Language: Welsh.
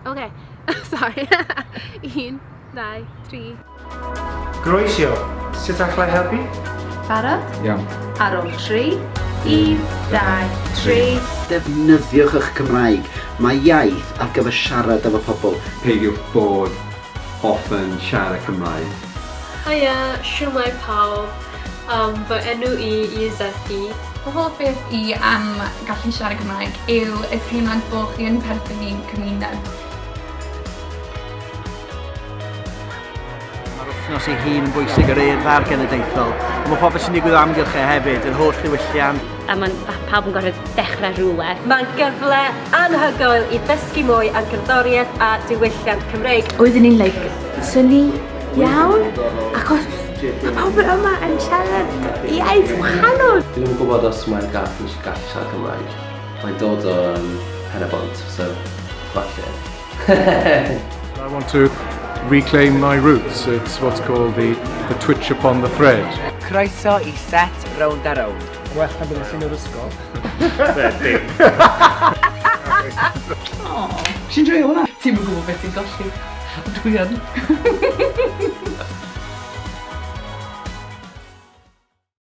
Okay, sorry. 1, 2, 3. Croeso, sut allai helpu? Barod? Iawn. Ar ôl 3, 1, 2, 3. Defnyddiwch eich Cymraeg. Mae iaith ar gyfer siarad efo pobl. Peidiwch bod often siarad Cymraeg. Hiya, siwmai pawb. Fy enw i Zerfi. Y hoff beth i am gallu siarad Cymraeg yw y teimlad bod chi yn perthyn i'n cymuned. Mae'r wythnos ei hun yn bwysig yr eirfa'r genedlaethol. Mae popeth sy'n digwydd o amgylch hefyd, yr holl ddiwylliant. A mae pawb yn gorfod dechrau rhywle. Mae'n gyfle anhygoel i ddysgu mwy am gerddoriaeth a diwylliant Cymreig. Oedden ni'n syni iawn, achos mae pobl yma yn siarad iaith wahanol. Dwi'n yn gwybod os mae'n gallu siarad Cymraeg. Mae'n dod o Pen-y-bont, so falle. I want to reclaim my roots. It's what's called the twitch upon the thread. Croeso I set round a round. Well, na byddwn sy'n o'r ysgol. Ti'n joio hwnna? Ti'n yn gwybod beth ti'n golli. Dwi yn.